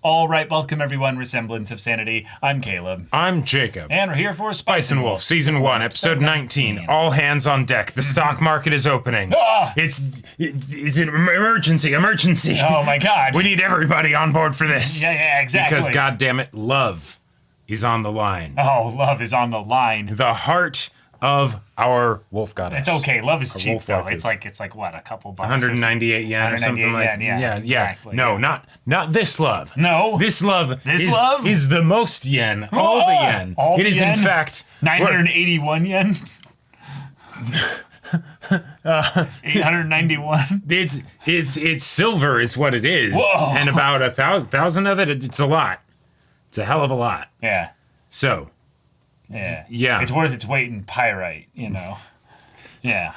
All right, welcome everyone, Semblance of Sanity. I'm Caleb. I'm Jacob. And we're here for Spice and Wolf, Season 1, Episode 19. All hands on deck. The stock market is opening. Ah! It's an emergency. Oh my god. We need everybody on board for this. Yeah, exactly. Because, goddammit, love is on the line. Oh, love is on the line. The heart of our wolf goddess. It's okay. Love is cheap though. Waifu. It's like what, a couple bucks? 198 yen or something like that. Yeah, exactly. No, not this love. No. This love is the most yen. Oh, All the yen. all It the is yen? in fact 981 yen. 891. It's silver is what it is. Whoa. And about 1,000 of it, it's a lot. It's a hell of a lot. Yeah. So, Yeah. It's worth its weight in pyrite, you know. Yeah.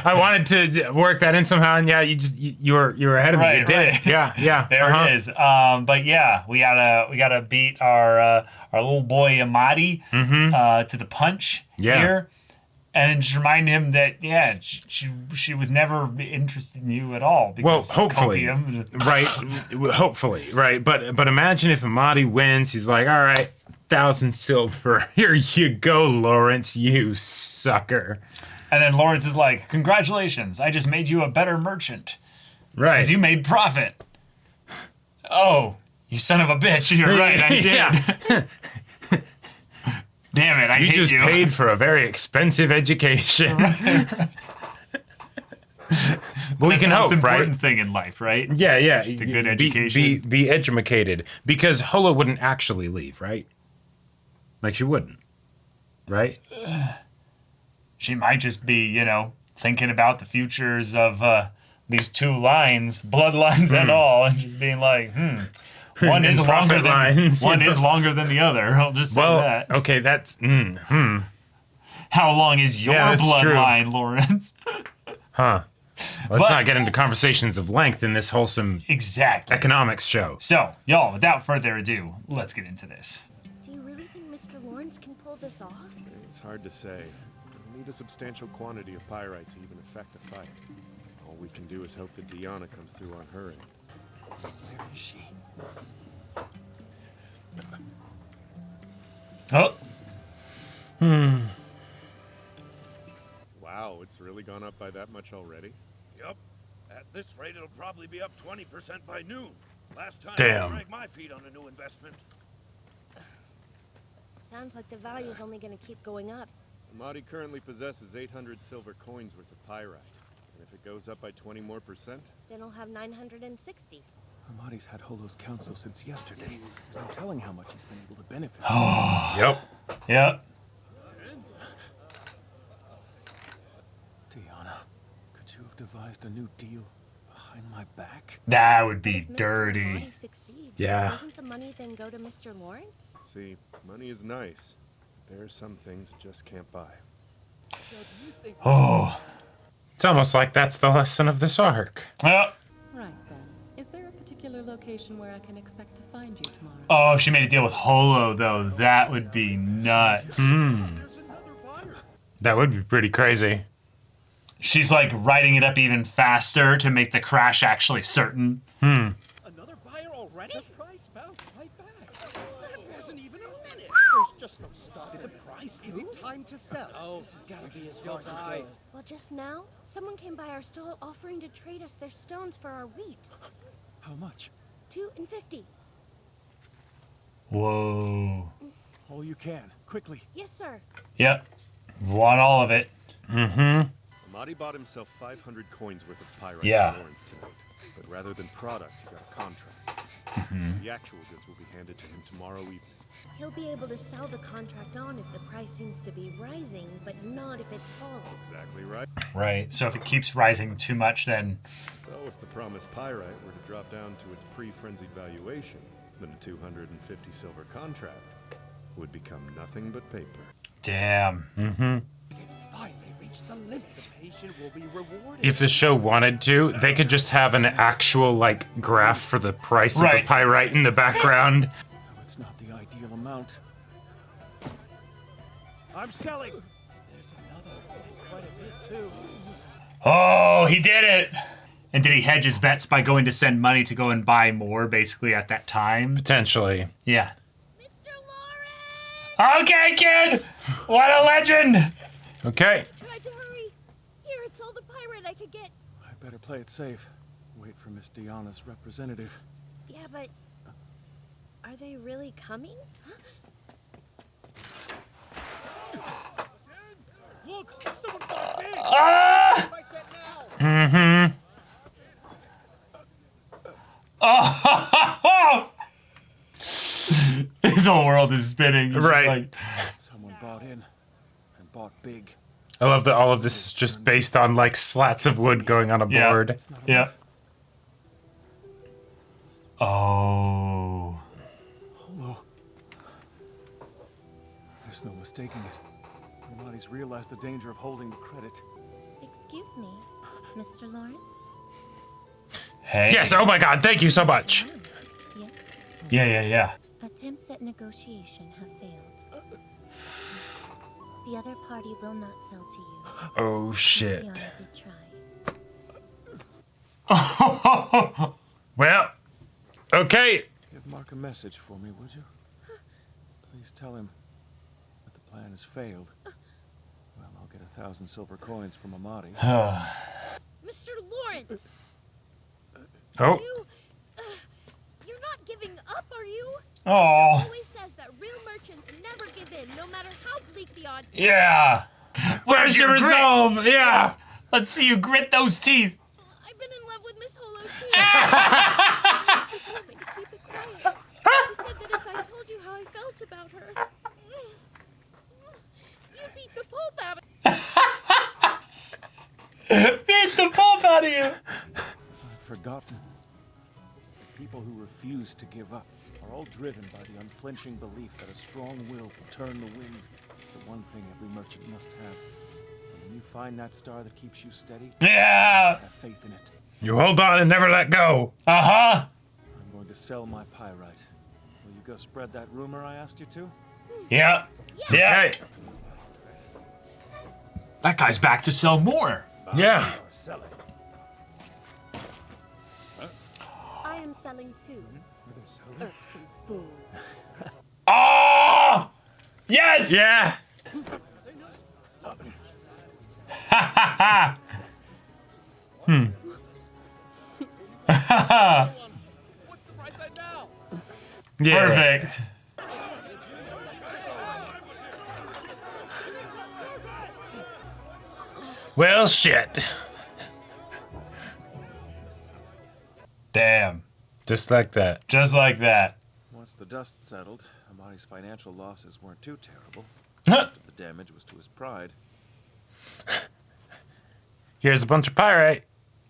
I wanted to work that in somehow, and you were ahead of me. You did it. Yeah. There it is. But yeah, we gotta beat our little boy Amadi to the punch here. And just remind him that, she was never interested in you at all. Because hopefully, right? Hopefully, right? But imagine if Amadi wins, he's like, all right, 1,000 silver. Here you go, Lawrence, you sucker. And then Lawrence is like, congratulations, I just made you a better merchant. Right. Because you made profit. Oh, you son of a bitch, you're right, I did. Yeah. Damn it, I hate you. You just paid for a very expensive education. Right. But we can hope, right? That's the most important thing in life, right? Yeah. Just a good education. Be educated. Because Holo wouldn't actually leave, right? Like, she wouldn't. Right? She might just be, thinking about the futures of these two lines, bloodlines and all, and just being like, One is longer than the other. I'll just say that. Okay, that's How long is your bloodline, Lawrence? Huh. Let's not get into conversations of length in this wholesome economics show. So, y'all, without further ado, let's get into this. Do you really think Mr. Lawrence can pull this off? It's hard to say. We need a substantial quantity of pyrite to even affect a fight. All we can do is hope that Tiana comes through on her end. Where is she? Oh. Wow, it's really gone up by that much already? Yup. At this rate, it'll probably be up 20% by noon. Last time Damn. I dragged my feet on a new investment. Sounds like the value's only going to keep going up. Amadi currently possesses 800 silver coins worth of pyrite. And if it goes up by 20 more percent, then he'll have 960. Amadi's had Holo's counsel since yesterday. There's no telling how much he's been able to benefit. Yep. Tiana, could you have devised a new deal behind my back? That would be If dirty. Mr. Amadi succeeds, Yeah. doesn't the money then go to Mr. Lawrence? see, money is nice. There are some things it just can't buy. So do you think Oh. It's almost like that's the lesson of this arc. Well, Right then. Is there a particular location where I can expect to find you tomorrow? oh, if she made a deal with Holo, though, that would be nuts. there's another buyer? That would be pretty crazy. She's like writing it up even faster to make the crash actually certain. Another buyer already? The price bounced right back. That wasn't even a minute. There's just no stopping the price. Is it time to sell? Oh, this has got to be a still buy. Well, just now, someone came by our stall offering to trade us their stones for our wheat. How much? 250. Whoa. All you can, quickly. Yes, sir. Yep. Want all of it. Amadi bought himself 500 coins worth of pyrite Yeah. from Lawrence tonight. But rather than product, he got a contract. The actual goods will be handed to him tomorrow evening. He'll be able to sell the contract on if the price seems to be rising, but not if it's falling. Exactly right. Right. So if it keeps rising too much, then So if the promised pyrite were to drop down to its pre-frenzied valuation, then a 250 silver contract would become nothing but paper. damn. It finally reached the limit. The patient will be rewarded. If the show wanted to, they could just have an actual, graph for the price of the pyrite in the background. Though it's not the ideal amount. I'm selling. There's another. And quite a bit, too. Oh, he did it! And did he hedge his bets by going to send money to go and buy more, basically, at that time? Potentially. Yeah. Mr. Lawrence! Okay, kid! What a legend! Okay. Try to hurry. Here, it's all the pyrite I could get. I better play it safe. Wait for Miss Tiana's representative. Yeah, but are they really coming? Look, someone bought big. Ah! I said now. Mm-hmm. Oh! His whole world is spinning. He's just Right. like, Someone bought in and bought big. I love that all of this is just based on like slats of wood going on a Yeah. board. It's not yeah. enough. Oh. Holo. There's no mistaking it. Amadi's realized the danger of holding the credit. Excuse me, Mr. Lawrence? Hey. Yes, oh my god, thank you so much. Yes. Yeah. Attempts at negotiation have failed. The other party will not sell to you. Oh shit. Tiana did try. Well, okay. Give Mark a message for me, would you? Please tell him that the plan has failed. Well, I'll get 1,000 silver coins from Amadi. Mr. Lawrence! Oh, You're not giving up, are you? Oh. Always says that real merchants never give in, no matter how bleak the odds. Yeah. Where's your grit? resolve? Yeah. Let's see you grit those teeth. I've been in love with Miss Holo too. She told me to keep it quiet. She said that if I told you how I felt about her, you'd beat the pulp out of Beat the pulp out of you. I've forgotten. The people who refuse to give up are all driven by the unflinching belief that a strong will can turn the wind. It's the one thing every merchant must have. And when you find that star that keeps you steady, Yeah. have faith in it. you hold on and never let go. Uh-huh. I'm going to sell my pyrite. Will you go spread that rumor I asked you to? Yeah. Yeah. Okay. That guy's back to sell more. Yeah. I am selling too. Irksome fool. Oh! Yes! Yeah. What's the price at now? Yeah. Perfect. Well, shit. Damn. Just like that. Just like that. Once the dust settled, Amadi's financial losses weren't too terrible. Most of the damage was to his pride. Here's a bunch of pyrite.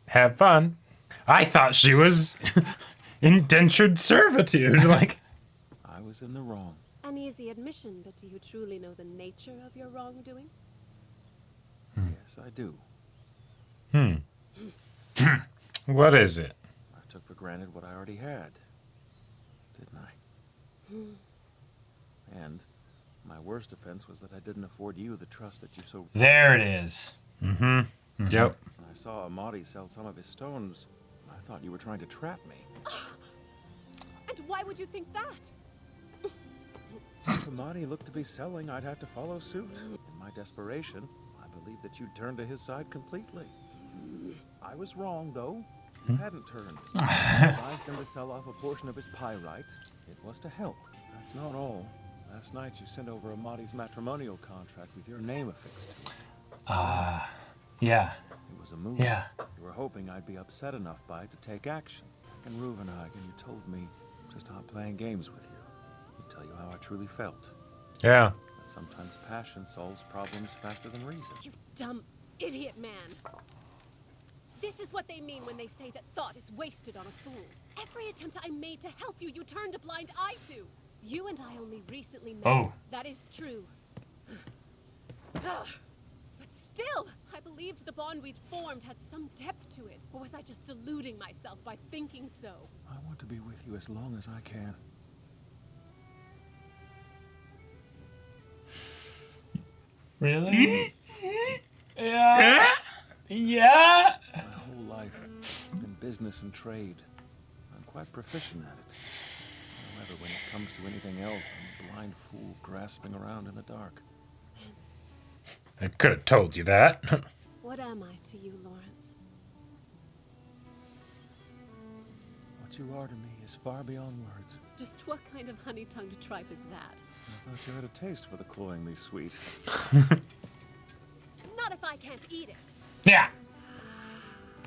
Have fun. I thought she was indentured servitude. Like, I was in the wrong. An easy admission, but do you truly know the nature of your wrongdoing? Yes, I do. what is it? I took for granted what I already had. Didn't I? And my worst offense was that I didn't afford you the trust that you so... There it is. Yep. When I saw Amadi sell some of his stones, I thought you were trying to trap me. And why would you think that? If Amadi looked to be selling, I'd have to follow suit. In my desperation, I believed that you'd turn to his side completely. I was wrong, though. You hadn't turned. I advised him to sell off a portion of his pyrite. It was to help. That's not all. Last night you sent over Amadi's matrimonial contract with your name affixed to it. Yeah. It was a move. Yeah. You were hoping I'd be upset enough by it to take action. And Reuvenhagen, you told me to stop playing games with you. I'd tell you how I truly felt. Yeah. That sometimes passion solves problems faster than reason. You dumb idiot man. This is what they mean when they say that thought is wasted on a fool. Every attempt I made to help you, you turned a blind eye to. You and I only recently met. Oh. That is true. But still, I believed the bond we'd formed had some depth to it. Or was I just deluding myself by thinking so? I want to be with you as long as I can. Really? Yeah. Yeah. My whole life has been business and trade. I'm quite proficient at it. However, when it comes to anything else, I'm a blind fool grasping around in the dark. I could have told you that. What am I to you, Lawrence? What you are to me is far beyond words. Just what kind of honey-tongued tripe is that? I thought you had a taste for the cloyingly sweet. Not if I can't eat it. Yeah.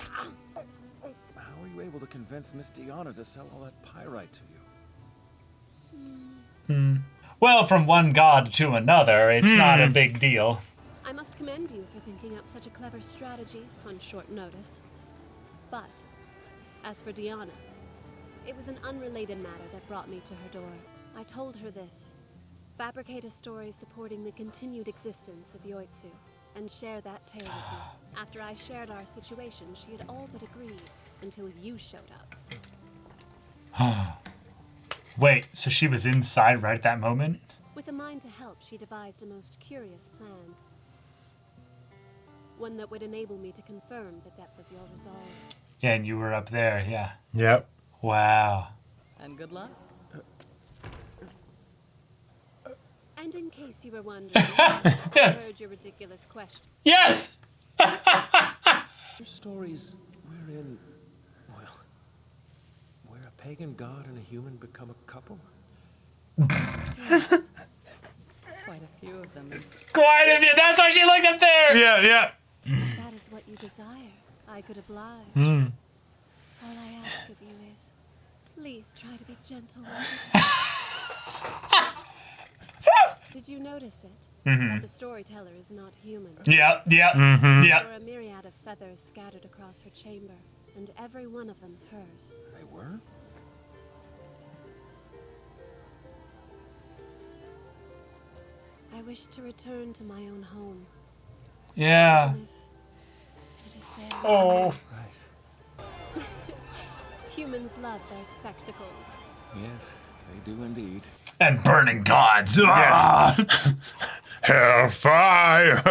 How were you able to convince Miss Tiana to sell all that pyrite to you? Well, from one god to another, it's not a big deal. I must commend you for thinking up such a clever strategy on short notice. But, as for Tiana, it was an unrelated matter that brought me to her door. I told her this. Fabricate a story supporting the continued existence of Yoitsu, and share that tale with me. After I shared our situation, she had all but agreed, until you showed up. Wait, so she was inside right at that moment? With a mind to help, she devised a most curious plan. One that would enable me to confirm the depth of your resolve. Yeah, and you were up there, yeah. Yep. Wow. And good luck. And in case you were wondering, I Yes. heard your ridiculous question. Yes! Your stories wherein, well, where a pagan god and a human become a couple? Quite a few of them. Quite a few. That's why she looked up there! Yeah. If that is what you desire, I could oblige. Hmm. All I ask of you is, please try to be gentle with me. Did you notice it? That the storyteller is not human. Yeah. There Yeah. were a myriad of feathers scattered across her chamber, and every one of them hers. They were? I wish to return to my own home, Yeah. even if it is there. Oh. Right. Humans love their spectacles. Yes, they do indeed. And burning gods. Ah! Hellfire,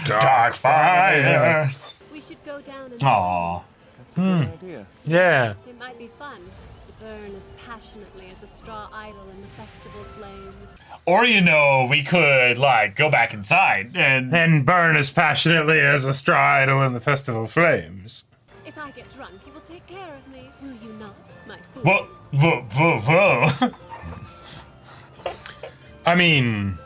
dark fire. We should go down and Aw. That's a good idea. Yeah. It might be fun to burn as passionately as a straw idol in the festival flames. Or, we could, go back inside and... And burn as passionately as a straw idol in the festival flames. If I get drunk, you will take care of me, will you not, my fool? Whoa. I mean,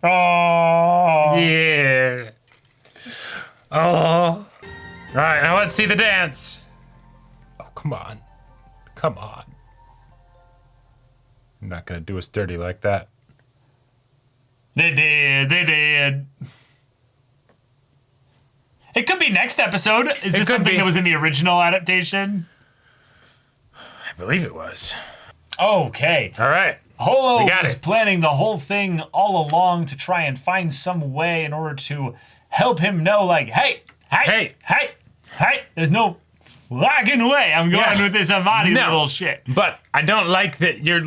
Oh. yeah. Oh. All right, now let's see the dance. Oh, come on. Come on. You're not gonna do us dirty like that. They did. It could be next episode. Is this could something be. that was in the original adaptation? I believe it was. Okay. All right. Holo We got was it. planning the whole thing all along to try and find some way in order to help him know, hey, there's no flagging way I'm going with this Amadi No. little shit. But I don't like that you're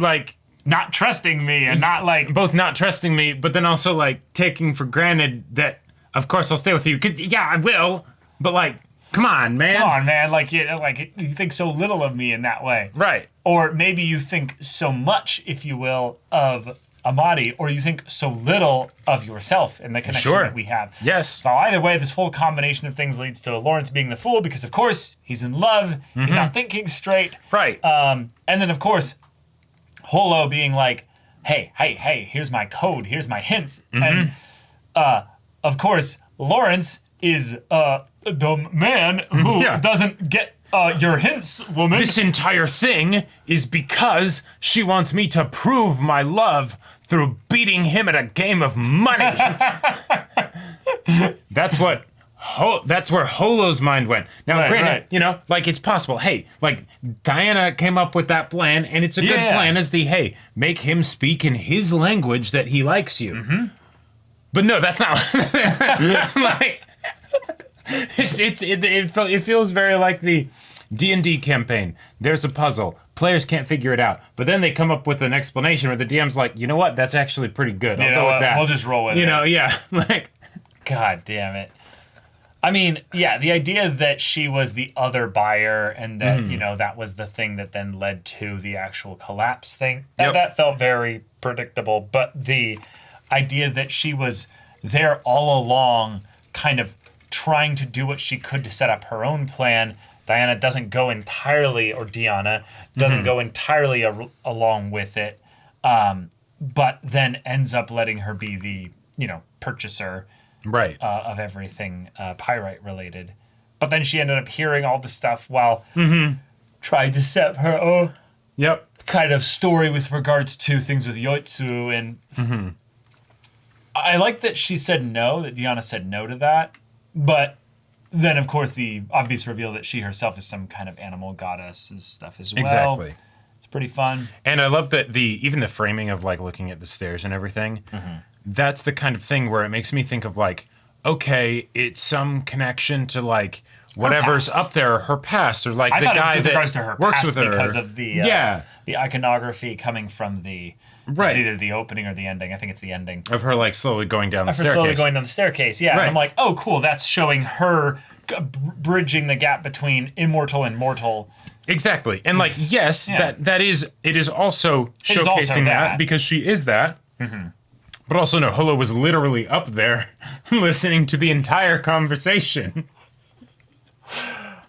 Not trusting me and not both not trusting me, but then also taking for granted that of course I'll stay with you. 'Cause, yeah, I will. But come on, man. come on, man, you think so little of me in that way. Right. Or maybe you think so much, if you will, of Amadi, or you think so little of yourself in the connection Sure. that we have. Yes. So either way, this whole combination of things leads to Lawrence being the fool because, of course, he's in love. He's not thinking straight. Right. And then, of course, Holo being hey, here's my code, here's my hints. And, of course, Lawrence is the man who Yeah. doesn't get your hints, woman. This entire thing is because she wants me to prove my love through beating him at a game of money. That's where Holo's mind went. Now, Right, granted, it's possible. Hey, Diana came up with that plan, and it's a good Yeah. plan as make him speak in his language that he likes you. But no, that's not it feels very like the D&D campaign. There's a puzzle. Players can't figure it out. But then they come up with an explanation where the DM's like, you know what? That's actually pretty good. I'll go with that. We'll just roll with it. You know, yeah. Like, God damn it. I mean, yeah, the idea that she was the other buyer and that, you know, that was the thing that then led to the actual collapse thing, that felt very predictable. But the idea that she was there all along, kind of trying to do what she could to set up her own plan, Diana doesn't go entirely, or Tiana doesn't go entirely along with it, but then ends up letting her be the, you know, purchaser. right. Of everything pyrite related. But then she ended up hearing all the stuff while trying to set her own kind of story with regards to things with Yoitsu. And I like that she said no, that Tiana said no to that. But then, of course, the obvious reveal that she herself is some kind of animal goddess and stuff as well. Exactly. It's pretty fun. And I love that even the framing of like looking at the stairs and everything, that's the kind of thing where it makes me think of like, okay, it's some connection to like whatever's up there, her past, or like I the thought guy it was with that regards to her works past with her. because of the the iconography coming from the it's either the opening or the ending. I think it's the ending. Of her like slowly going down the staircase. Slowly going down the staircase, yeah. Right. And I'm like, oh, cool. That's showing her bridging the gap between immortal and mortal. Exactly. And like, yes, it is also It is also showcasing that because she is that. But also, no, Holo was literally up there listening to the entire conversation.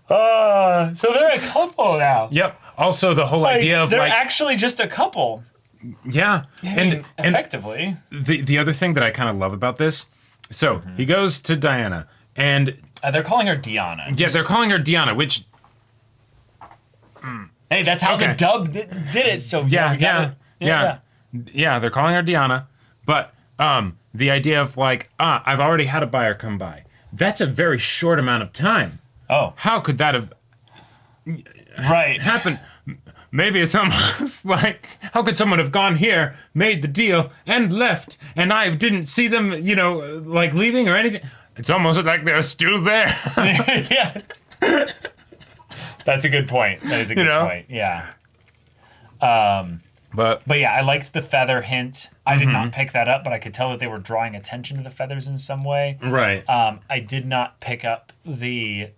So they're a couple now. Yep. Also, the whole idea of they're like, actually just a couple. yeah. I mean, effectively. The other thing that I kind of love about this, so he goes to Diana, and they're calling her Tiana. yeah, they're calling her Tiana, which Hey, that's how the dub did it. So yeah, yeah. they're calling her Tiana, but the idea of like, I've already had a buyer come by. That's a very short amount of time. Oh, How could that have right. happened? Maybe it's almost like, how could someone have gone here, made the deal, and left, and I didn't see them, you know, like leaving or anything? It's almost like they're still there. Yeah. That's a good point. That is a good point. Yeah. But yeah, I liked the feather hint. I did not pick that up, but I could tell that they were drawing attention to the feathers in some way. right. I did not pick up the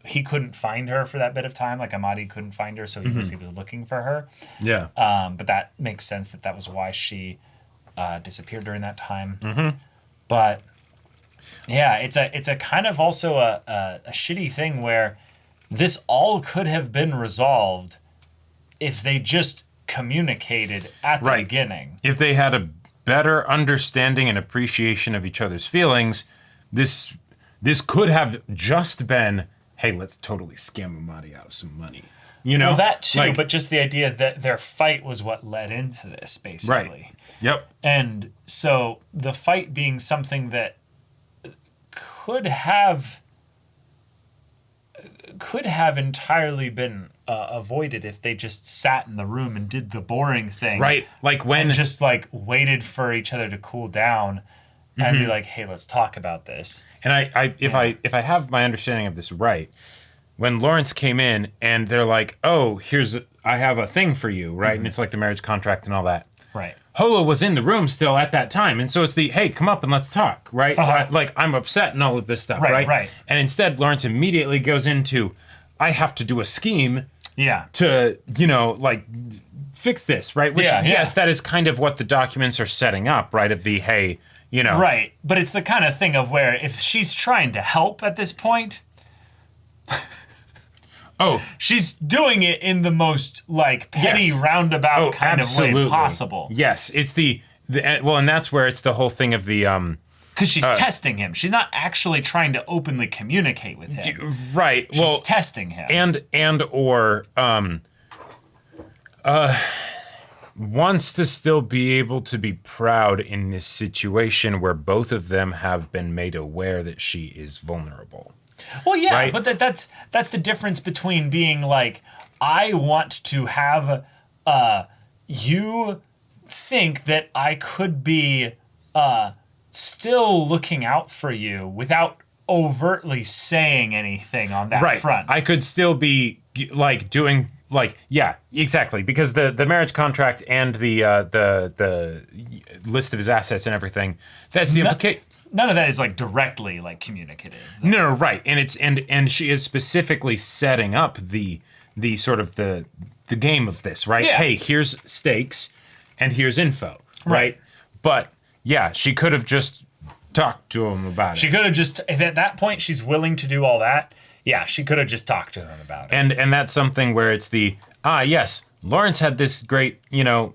he couldn't find her for that bit of time. Like Amadi couldn't find her, so he was looking for her. Yeah. But that makes sense that was why she disappeared during that time. But yeah, it's a kind of also a shitty thing where this all could have been resolved if they just communicated at the beginning. If they had a better understanding and appreciation of each other's feelings, this could have just been, hey, let's totally scam Amadi out of some money. You know? Well, that too, Like, but just the idea that their fight was what led into this, basically. Right. Yep. And so the fight being something that could have entirely been avoided if they just sat in the room and did the boring thing. Right. Like when and just like waited for each other to cool down and be like, hey, let's talk about this. And if I have my understanding of this right, when Lawrence came in and they're like, oh, I have a thing for you, right? And it's like the marriage contract and all that. Right. Holo was in the room still at that time. And so it's hey, come up and let's talk, right? Like, I'm upset and all of this stuff, right? Right. And instead, Lawrence immediately goes into, I have to do a scheme to, like, fix this, right? Which, yes, that is kind of what the documents are setting up, right? Of the, hey, Right. But it's the kind of thing of where if she's trying to help at this point... she's doing it in the most like petty roundabout kind of way possible. Yes, it's and that's where it's the whole thing of the because she's testing him. She's not actually trying to openly communicate with him. Right. She's testing him. or wants to still be able to be proud in this situation where both of them have been made aware that she is vulnerable. Well, yeah, right? but that's the difference between being like, I want to have you think that I could be still looking out for you without overtly saying anything on that front. I could still be like doing like, yeah, exactly, because the marriage contract and the list of his assets and everything, that's the implication. None of that is like directly like communicative. No, right, and it's and she is specifically setting up the sort of the game of this, right? Yeah. Hey, here's stakes, and here's info, right? But yeah, she could have just talked to him about it. She could have just, if at that point she's willing to do all that, yeah, she could have just talked to him about it. And that's something where it's yes, Lawrence had this great,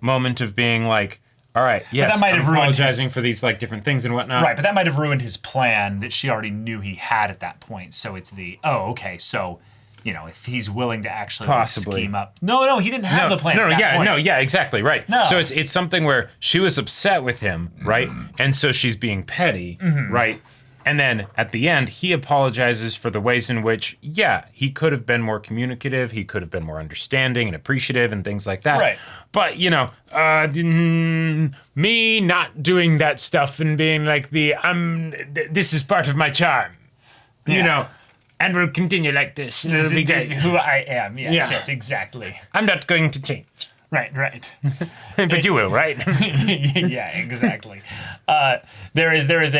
moment of being like, all right, yes, that might have ruined apologizing for these like different things and whatnot. Right, but that might have ruined his plan that she already knew he had at that point. So it's so, if he's willing to actually Possibly scheme up. No, he didn't have the plan. at that point. Exactly, right. No. So it's something where she was upset with him, right? And so she's being petty, right? And then at the end, he apologizes for the ways in which, he could have been more communicative, he could have been more understanding and appreciative and things like that. Right. But, me not doing that stuff and being like this is part of my charm, and we'll continue like this. This It'll be is just great. who I am. Yes, Yeah. yes, exactly. I'm not going to change. Right. But you will, right? Yeah, exactly. There's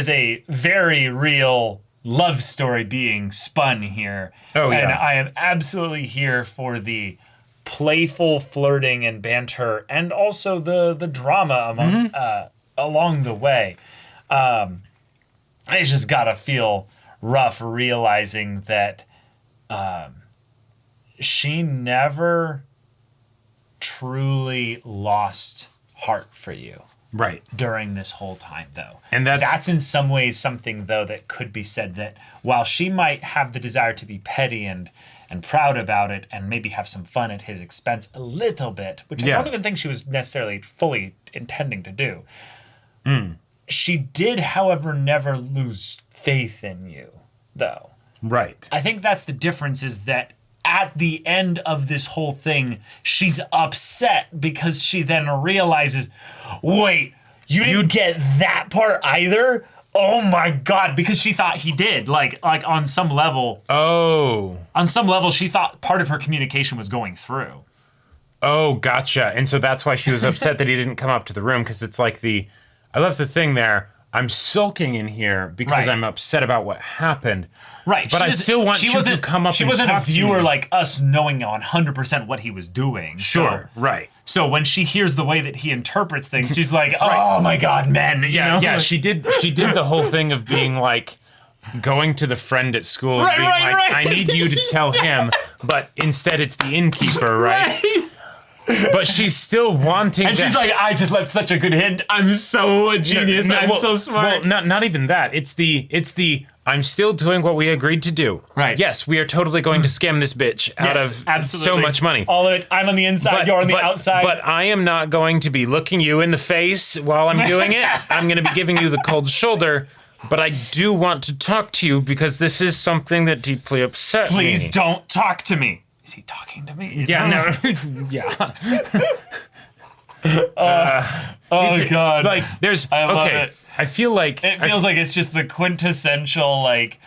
a very real love story being spun here. Oh, yeah. And I am absolutely here for the playful flirting and banter, and also the drama along the way. It's just gotta feel rough realizing that she never truly lost heart for you. Right. During this whole time, though. And that's in some ways something, though, that could be said, that while she might have the desire to be petty and proud about it and maybe have some fun at his expense a little bit, which I don't even think she was necessarily fully intending to do, she did, however, never lose faith in you, though. Right. I think that's the difference, is that at the end of this whole thing, she's upset because she then realizes, wait, you didn't get that part either? Oh my God, because she thought he did. Like on some level. Oh. On some level, she thought part of her communication was going through. Oh, gotcha. And so that's why she was upset that he didn't come up to the room, because it's like I love the thing there. I'm sulking in here because I'm upset about what happened. Right. But I still want you to come up and talk to me. She wasn't a viewer like us knowing 100% what he was doing. Sure, so, right. So when she hears the way that he interprets things, she's like, oh my God, men. Yeah, she did the whole thing of being like, going to the friend at school and being like, I need you to tell him, but instead it's the innkeeper, right? But she's still wanting and she's like, I just left such a good hint. I'm so a genius. I'm so smart. Well, not even that. It's the I'm still doing what we agreed to do. Right. Yes, we are totally going to scam this bitch out of so much money. All of it. I'm on the inside, you're on the outside. But I am not going to be looking you in the face while I'm doing it. I'm going to be giving you the cold shoulder. But I do want to talk to you because this is something that deeply upset me. Please don't talk to me. Is he talking to me? Yeah, no. Yeah. God. Like, there's... I love it. I feel like... It feels like it's just the quintessential, like,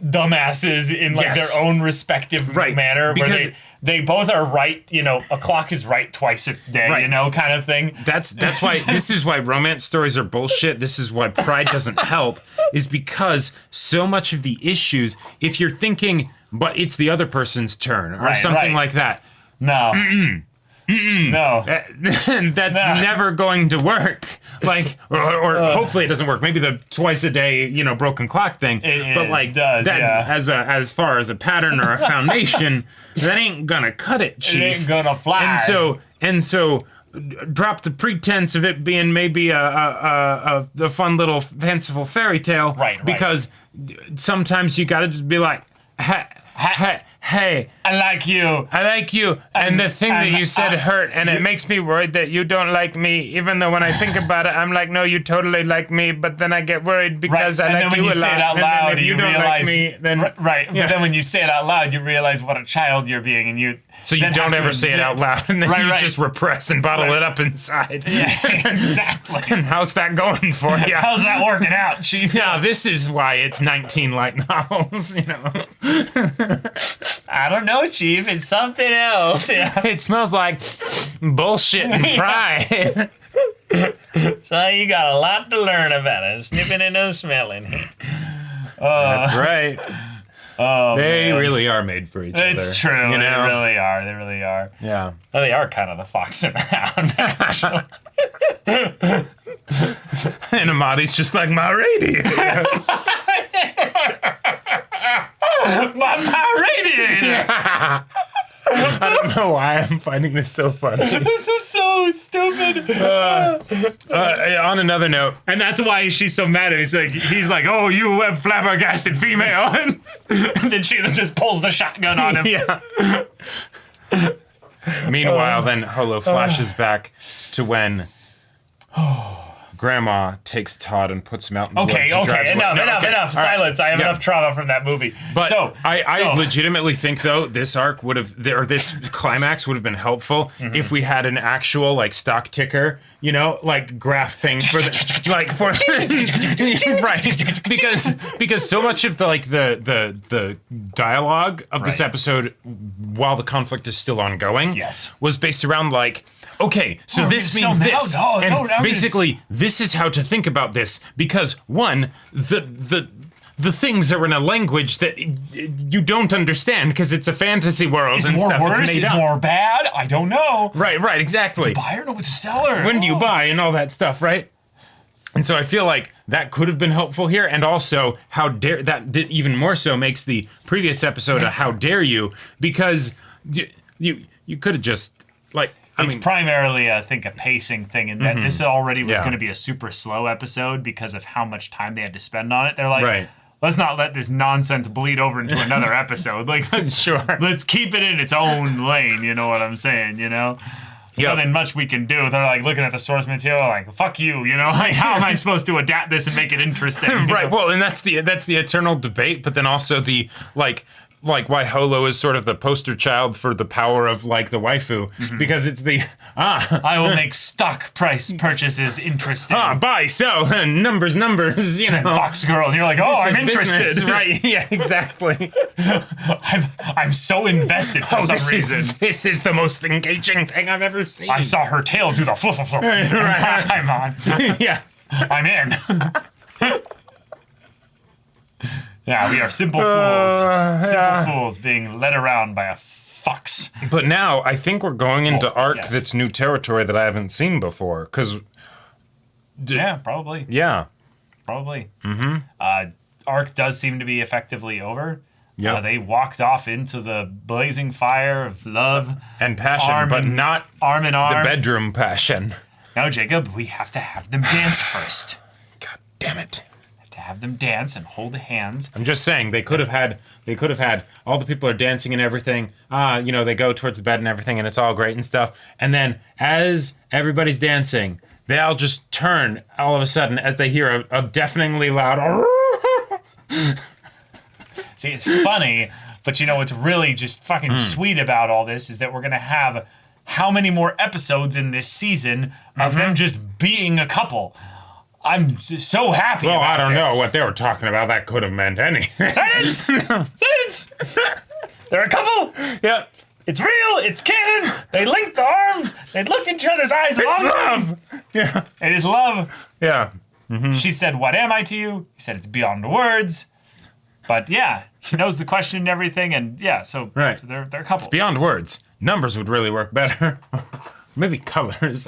dumbasses in, like, their own respective manner. Because where they both are right, a clock is right twice a day, kind of thing. That's why... This is why romance stories are bullshit. This is why pride doesn't help. Is because so much of the issues, if you're thinking, but it's the other person's turn, or something like that. No. No. That's never going to work. Like, or hopefully it doesn't work. Maybe the twice a day, broken clock thing. But like does, that, as far as a pattern or a foundation, that ain't gonna cut it, Chief. It ain't gonna fly. And so drop the pretense of it being maybe a fun little fanciful fairy tale. Right. Because sometimes you gotta just be like, hey, I like you. I like you, and the thing that you said hurt, and it makes me worried that you don't like me, even though when I think about it, I'm like, no, you totally like me, but then I get worried because I and like then when you you a say lot, it out and then loud, if you don't realize, like me, then... right, Yeah. but then when you say it out loud, you realize what a child you're being, and you... So you then don't have to ever say it admit- out loud, and then Right, you right. just repress and bottle it up inside. Yeah, exactly. And how's that going for you? How's that working out, Chief? Yeah, this is why it's 19 light novels, you know. I don't know, Chief. It's something else. Yeah. It smells like bullshit and pride. So you got a lot to learn about it. Sniffing and no smelling. That's right. Oh, They man. really are made for each other. It's true. You know? They really are. They really are. Yeah. Well, they are kind of the fox and the hound, actually. And Amadi's just like, my radiator. My power radiator! I don't know why I'm finding this so funny. This is so stupid. On another note, And that's why she's so mad at him. He's like, oh, you have flabbergasted female. And then she just pulls the shotgun on him. yeah. Meanwhile, then Holo flashes back to when Grandma takes Todd and puts him out in the woods. Okay, She drives away. enough. No, okay. Silence. All right. I have Yeah. enough trauma from that movie. But so I legitimately think, though, this arc would have, or this climax would have been helpful if we had an actual, like, stock ticker, you know, like, graph thing for the, like, for, right, because so much of the, like, the dialogue of this Right. episode, while the conflict is still ongoing, Yes. was based around, like, okay, so Oh, this so means now- this, no, and no, now basically, this is how to think about this, because, one, the things are in a language that you don't understand because it's a fantasy world is and more stuff. worse? It's made Is up. more bad? I don't know. Right, exactly. Buyer? No, it's a seller. When do you buy and all that stuff, right? And so I feel like that could have been helpful here, and also how dare that did even more so makes the previous episode a how dare you, because you could have just like. It's primarily, I think, a pacing thing, and that this already was Yeah. going to be a super slow episode because of how much time they had to spend on it. They're like, Right. let's not let this nonsense bleed over into another episode. Like, Sure. let's keep it in its own lane. You know what I'm saying? You know. Yep. Nothing much we can do. They're like looking at the source material, like "fuck you," you know. Like, how am I supposed to adapt this and make it interesting? you Right. know? Well, and that's the eternal debate, but then also the like why Holo is sort of the poster child for the power of like the waifu, because it's the I will make stock price purchases interesting. buy, sell, numbers, you know. Fox girl, and you're like, oh, I'm Business, interested. right? Yeah, exactly. I'm so invested for some reason. This is the most engaging thing I've ever seen. I saw her tail do the fluff. I'm on. Yeah. I'm in. Yeah, we are simple fools. Simple fools being led around by a fox. But now I think we're going into arc yes. that's new territory that I haven't seen before. Because, Yeah, probably. yeah. Probably. Arc does seem to be effectively over. Yeah. They walked off into the blazing fire of love, And passion, but not arm in the arm. bedroom passion. Now, Jacob, we have to have them dance first. God damn it. To have them dance and hold hands. I'm just saying they could have had all the people are dancing and everything. You know, they go towards the bed and everything, and it's all great and stuff. And then as everybody's dancing, they all just turn all of a sudden as they hear a deafeningly loud. See, it's funny, but you know what's really just fucking sweet about all this is that we're gonna have how many more episodes in this season of them just being a couple. I'm so happy. Well, about I don't this. know what they were talking about. That could have meant anything. Silence! Silence! They're a couple. Yeah. It's real. It's canon. They linked the arms. They looked in each other's eyes. It's long. love. Yeah. It is love. Yeah. She said, "What am I to you?" He said, "It's beyond words." But yeah, he knows the question and everything, and yeah, so, Right. so they're a couple. Beyond words, numbers would really work better. Maybe colors.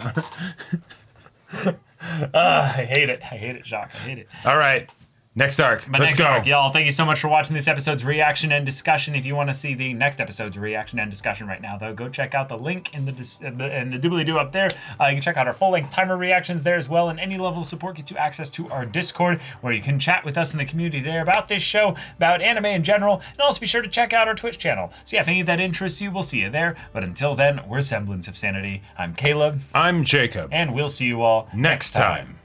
I hate it. I hate it, Jacques. I hate it. All right. Next arc. But Let's next go. arc, y'all. Thank you so much for watching this episode's reaction and discussion. If you want to see the next episode's reaction and discussion right now, though, go check out the link in the doobly-doo up there. You can check out our full-length timer reactions there as well, and any level of support gets you access to our Discord, where you can chat with us in the community there about this show, about anime in general, and also be sure to check out our Twitch channel. So yeah, if any of that interests you, we'll see you there. But until then, we're Semblance of Sanity. I'm Caleb. I'm Jacob. And we'll see you all Next time.